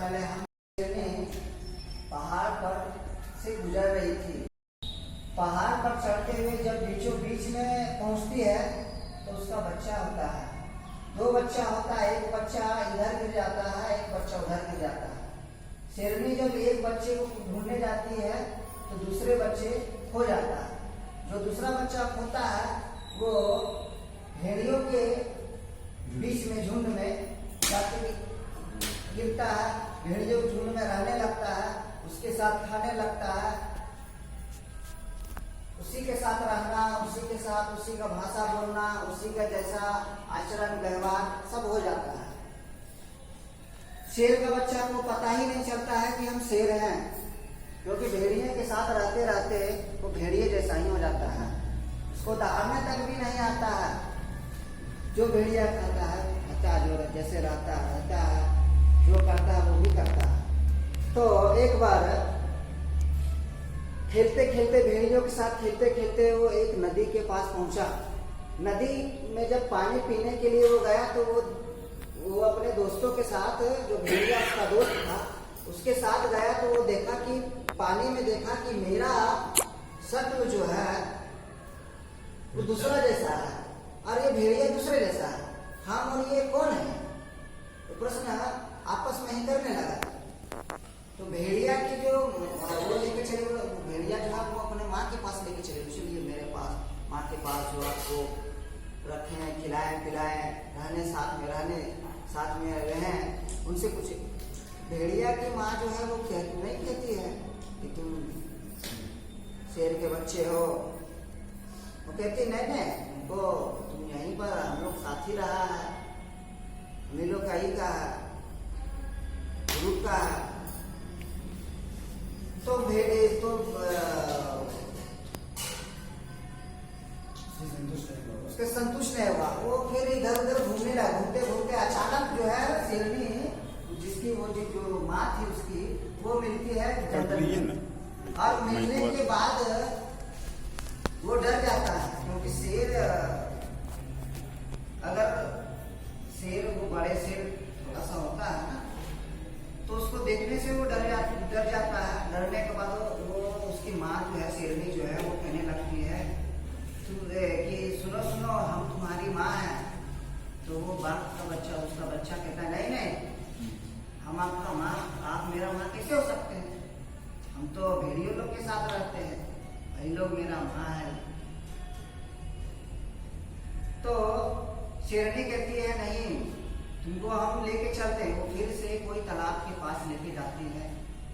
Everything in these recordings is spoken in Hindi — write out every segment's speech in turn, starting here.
पहले हम पहाड़ पर से गुजर रही थी। पहाड़ पर चढ़ते हुए जब बीचों बीच में पहुंचती है तो उसका बच्चा होता है। दो बच्चा होता है, एक बच्चा इधर गिर जाता है, एक बच्चा उधर गिर जाता है। शेरनी जब एक बच्चे को ढूंढने जाती है तो दूसरे बच्चे खो जाता है। जो दूसरा बच्चा खोता है वो भेड़ियों के बीच में झुंड में जाके गिरता है। भेड़ियों के झुंड में रहने लगता है, उसके साथ खाने लगता है, उसी के साथ रहना, उसी के साथ उसी का भाषा बोलना, उसी का जैसा आचरण व्यवहार सब हो जाता है। शेर का बच्चा को पता ही नहीं चलता है कि हम शेर हैं, क्योंकि भेड़िए के साथ रहते रहते वो भेड़िए जैसा ही हो जाता है। उसको दहाड़ने तक भी नहीं आता है। जो भेड़िया खाता है जो जैसे रहता है, जो करता है वो भी करता है। तो एक बार खेलते खेलते, भेड़ियों के साथ खेलते खेलते वो एक नदी के पास पहुंचा। नदी में जब पानी पीने के लिए वो गया तो वो अपने दोस्तों के साथ, जो भेड़िया उसका दोस्त था, उसके साथ गया तो वो देखा कि पानी में देखा कि मेरा शक्ल जो है वो दूसरा जैसा है और ये भेड़िया दूसरे जैसा है। हम और ये कौन है? तो प्रश्न आपस में ही करने लगा। तो भेड़िया की जो वो लेके चले, भेड़िया जो है वो अपने माँ के पास लेके चले, इसलिए मेरे पास माँ के पास जो आपको रखें, खिलाएं पिलाएं, रहने साथ में रहें, उनसे पूछे। भेड़िया की माँ जो है वो नहीं कहती है कि तुम शेर के बच्चे हो। वो कहती नहीं, उनको तुम यहीं पर, हम लोग साथ ही रहा है, हम लोग का ही का है, ग्रुप का है। तो भेड़े तो उसके संतुष्ट नहीं हुआ। वो फिर इधर उधर घूमने लगा। घूमते घूमते अचानक जो है शेरनी, जिसकी वो जो माँ थी उसकी, वो मिलती है जंगल में। और मिलने के बाद वो डर जाता है, क्योंकि शेर, अगर शेर, वो बड़े शेर थोड़ा सा होता है ना, तो उसको देखने से वो डर जाता है। डरने के बाद वो उसकी माँ जो है, शेरनी जो है, वो कहने लगती है कि सुनो सुनो, हम तुम्हारी माँ हैं। तो वो बाप का बच्चा, उसका बच्चा कहता है नहीं, हम आपका माँ, आप मेरा माँ कैसे हो सकते हैं? हम तो भेड़ियों लोग के साथ रहते हैं, वही लोग मेरा माँ है। तो शेरनी कहती है नहीं, तुमको हम लेके चलते हैं। वो फिर से कोई तालाब के पास लेके जाती है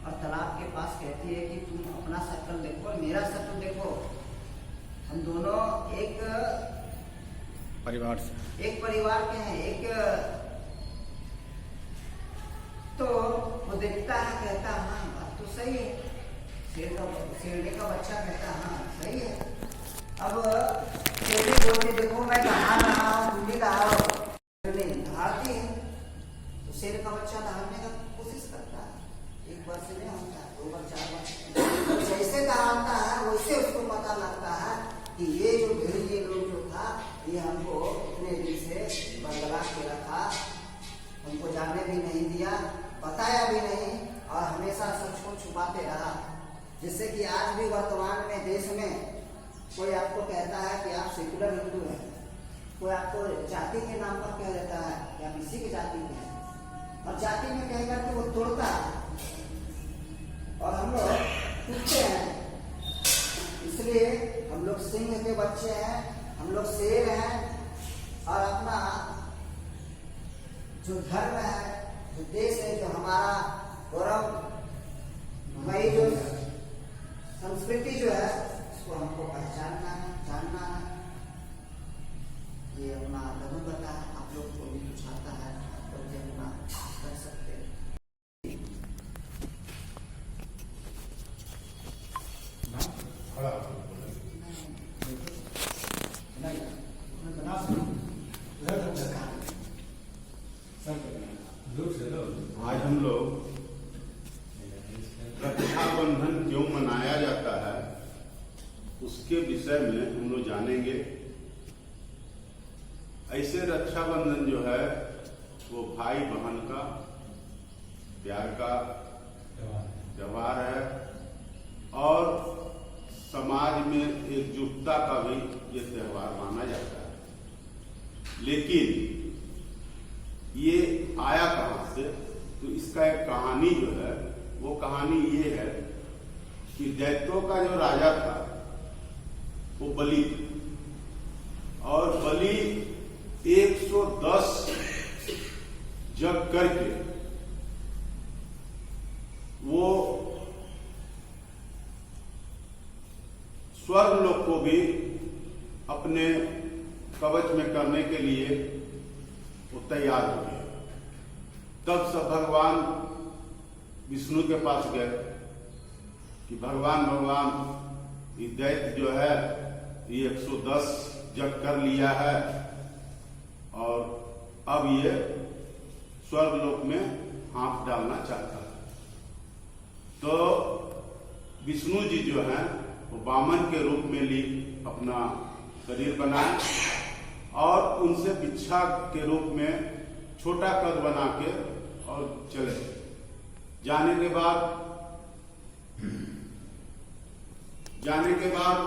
और तालाब के पास कहती है कि तुम अपना शक्ल देखो और मेरा शक्ल देखो, हम दोनों एक परिवार के हैं, तो वो देखता है, कहता हाँ बात तो सही है। शेरनी का बच्चा कहता हाँ सही है। अब शेरनी बोलती देखो मैं नहा रहा हूँ, तुम भी नहाओ। दहाड़ती है तो शेर का बच्चा दहाड़ने का कोशिश करता है। एक बार से नहीं होता, 2 बार 4 बार, जैसे दहाड़ता है वैसे उसको पता लगता है कि ये जो भेड़िए लोग जो था, ये हमको इतने दिन से बरगला के रखा, हमको जाने भी नहीं दिया, बताया भी नहीं और हमेशा सच को छुपाते रहा। जिससे कि आज भी वर्तमान में देश में कोई आपको कहता है कि आप सेकुलर हिंदू हैं, कोई आपको जाति के नाम पर कह देता है कि आप इसी की जाति में हैं, और जाति में कह करके वो तोड़ता है और हम लोग टूटते हैं। इसलिए हम लोग सिंह के बच्चे हैं, हम लोग शेर हैं, और अपना जो धर्म है, जो देश है, जो हमारा गौरवमयी जो संस्कृति जो है, उसको हमको पहचानना है, जानना है। ये अपना लघुकथा है, आप लोग को भी कुछ आता है तो अपना कर सकते हैं। आज हम लोग रक्षाबंधन क्यों मनाया जाता है उसके विषय में हम लोग जानेंगे। ऐसे रक्षाबंधन जो है वो भाई बहन का प्यार का व्यवहार है और समाज में एकजुटता का भी ये त्यौहार माना जाता है। लेकिन ये आया कहाँ से? तो इसका एक कहानी जो है, वो कहानी ये है कि दैत्यों का जो राजा था वो बलि, और बलि 110 जग करके वो स्वर्ग लोक को भी अपने कवच में करने के लिए वो तैयार हो गए। तब सब भगवान विष्णु के पास गए कि भगवान ये दैत्य जो है ये 110 जग कर लिया है और अब ये स्वर्ग लोक में हाथ डालना चाहता है। तो विष्णु जी जो है वो वामन के रूप में ली अपना शरीर बनाए और उनसे भिक्षा के रूप में छोटा कद बना के और चले। जाने के बाद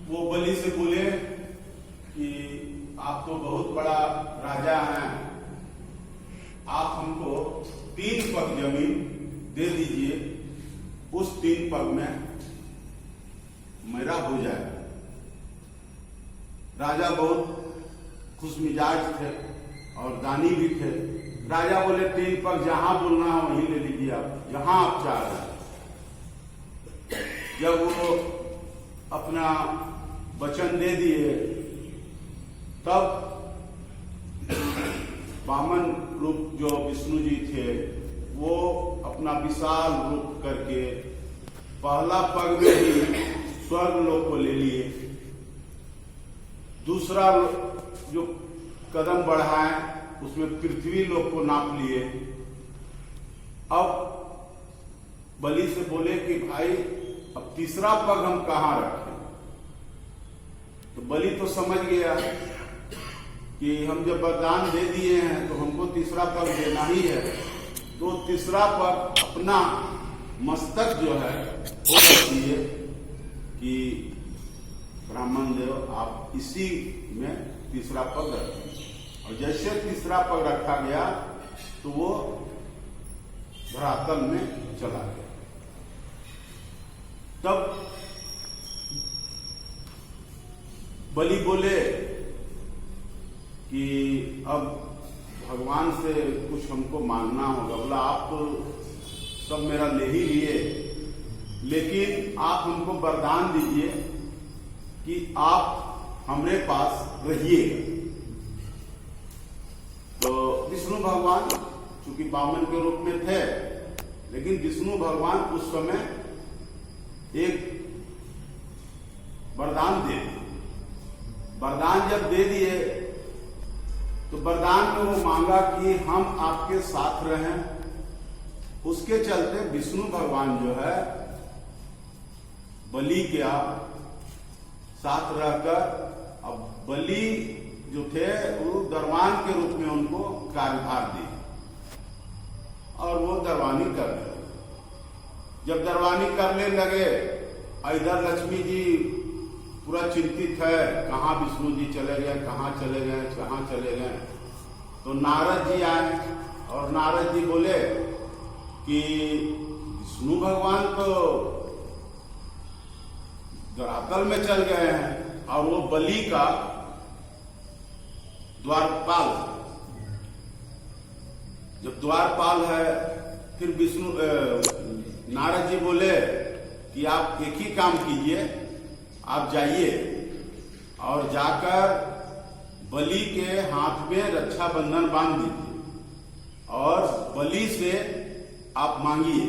वो बलि से बोले कि आप तो बहुत बड़ा राजा हैं, आप हमको 3 पग जमीन दे दीजिए, उस 3 पग में मेरा हो जाएगा। राजा बहुत खुश मिजाज थे और दानी भी थे। राजा बोले 3 पग जहां बोलना है वहीं ले लीजिए, आप जहां आप चाह रहे हैं। जब वो अपना वचन दे दिए तब वामन रूप जो विष्णु जी थे वो अपना विशाल रूप करके पहला पग में ही स्वर्ग लोक को ले लिए। दूसरा जो कदम बढ़ाए उसमें पृथ्वी लोक को नाप लिए। अब बलि से बोले कि भाई अब तीसरा पग हम कहां रखें? तो बलि तो समझ गया कि हम जब वरदान दे दिए हैं तो हमको तीसरा पग देना ही है। तो तीसरा पग अपना मस्तक जो है वो रखिए कि ब्राह्मण देव आप इसी में तीसरा पग रखें। और जैसे तीसरा पग रखा गया तो वो धरातल में चला गया। तब बलि बोले कि अब भगवान से कुछ हमको मांगना होगा। बोला आप तो सब मेरा ले ही लिए, लेकिन आप हमको वरदान दीजिए कि आप हमरे पास रहिएगा। तो विष्णु भगवान चूंकि वामन के रूप में थे, लेकिन विष्णु भगवान उस समय एक वरदान दे दिए। वरदान जब दे दिए तो वरदान में वो मांगा कि हम आपके साथ रहें। उसके चलते विष्णु भगवान जो है बलि के साथ रहकर अब बलि जो थे वो दरबान के रूप में उनको कार्यभार दी और वो दरबानी कर रहे। जब दरबानी करने लगे, इधर लक्ष्मी जी पूरा चिंतित है, कहाँ विष्णु जी चले गए, कहाँ चले गए, कहाँ चले गए। तो नारद जी आए और नारद जी बोले कि विष्णु भगवान तो धरातल में चल गए हैं और वो बलि का द्वारपाल। जब द्वारपाल है, फिर विष्णु नारद जी बोले कि आप एक ही काम कीजिए, आप जाइए और जाकर बलि के हाथ में रक्षाबंधन बांध दीजिए और बलि से आप मांगिए।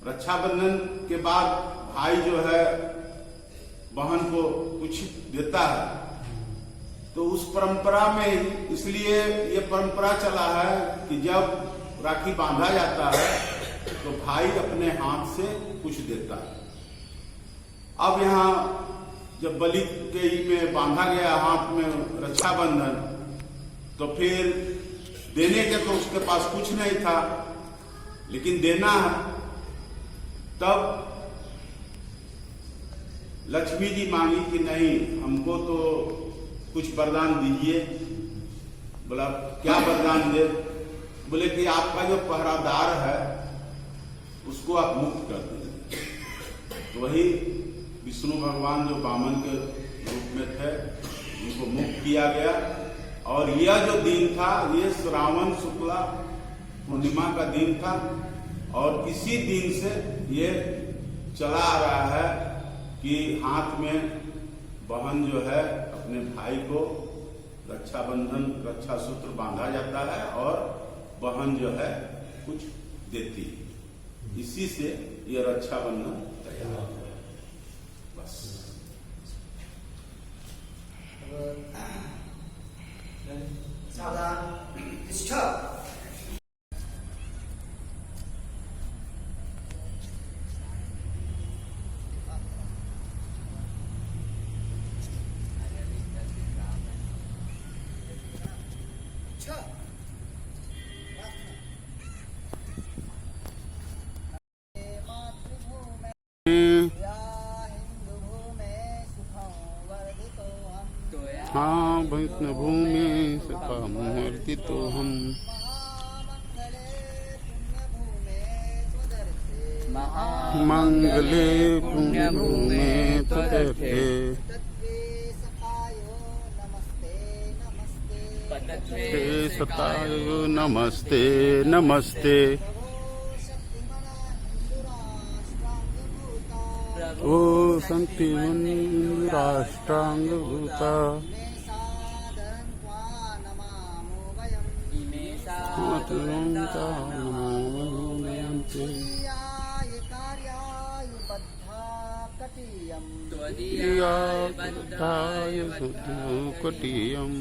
रक्षाबंधन के बाद भाई जो है बहन को कुछ देता है, तो उस परंपरा में इसलिए ये परंपरा चला है कि जब राखी बांधा जाता है तो भाई अपने हाथ से कुछ देता है। अब यहाँ जब बलि के में बांधा गया हाथ में रक्षाबंधन, तो फिर देने के तो उसके पास कुछ नहीं था, लेकिन देना है। तब लक्ष्मी जी मांगी कि नहीं, हमको तो कुछ वरदान दीजिए। बोला क्या वरदान दे? बोले कि आपका जो पहरादार है उसको आप मुक्त कर दीजिए। तो वही विष्णु भगवान जो वामन के रूप में थे उनको मुक्त किया गया। और यह जो दिन था ये श्रावण शुक्ला पूर्णिमा का दिन था, और इसी दिन से ये चला आ रहा है कि हाथ में बहन जो है अपने भाई को रक्षाबंधन रक्षा सूत्र बांधा जाता है और बहन जो है कुछ देती है। इसी से ये रक्षाबंधन तैयार होता है। बस सावधान, तिष्ठ। हाँ वैष्णभूमि सकामूर्तितो हम मंगले पुण्यभूमे तदर्थे ते सतायो नमस्ते नमस्ते। ओ शक्तिमन् राष्ट्रांगभूता कटीयम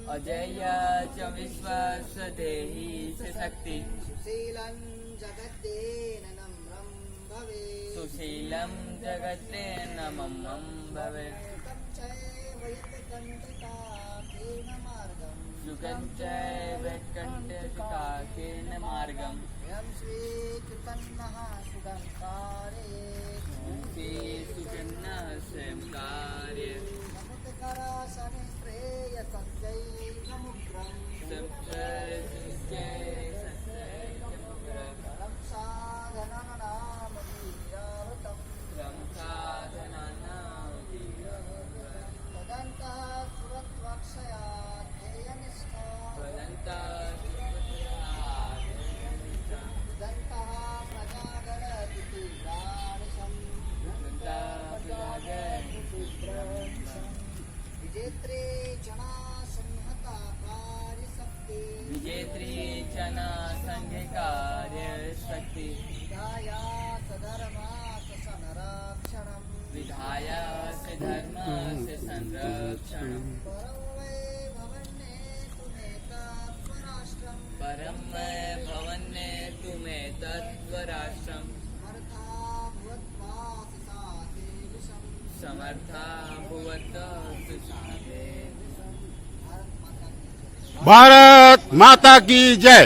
अजया च विश्वस्य देहि शक्ति सुशीलं जगत्तेन नम्रं भवेत्। सुशीलं जगत्तेन नमं भवेत्। सुखं चैव वैकुण्ठकाकेन मार्गम् यं श्रीकृतन्नः सुगन्तारे श्री सुजन्नः स्वयंकार्य नमस्करा शनिश्रेय सञ्जयमुग्रं परं साधननाम वीरावृतं तदन्तः सुरत्वक्षया ध्येयनिष्ठा दन्तः प्रजागरदिति गानिशम् विजेत्रे जना संहता कार्यशक्ति विजेत्री जना संघकार्य शक्ति विधाया सधर्मा संरक्षणम् विधाया से धर्म से संरक्षण परं वै भवन्ने तुमेतत्स्वराष्ट्रम् परम भवन्ने तुमे तत्वराष्ट्रम समर्था भुवत्वा सुसाते विषम्। समर्था भुवत सुसाते भारत माता की जय।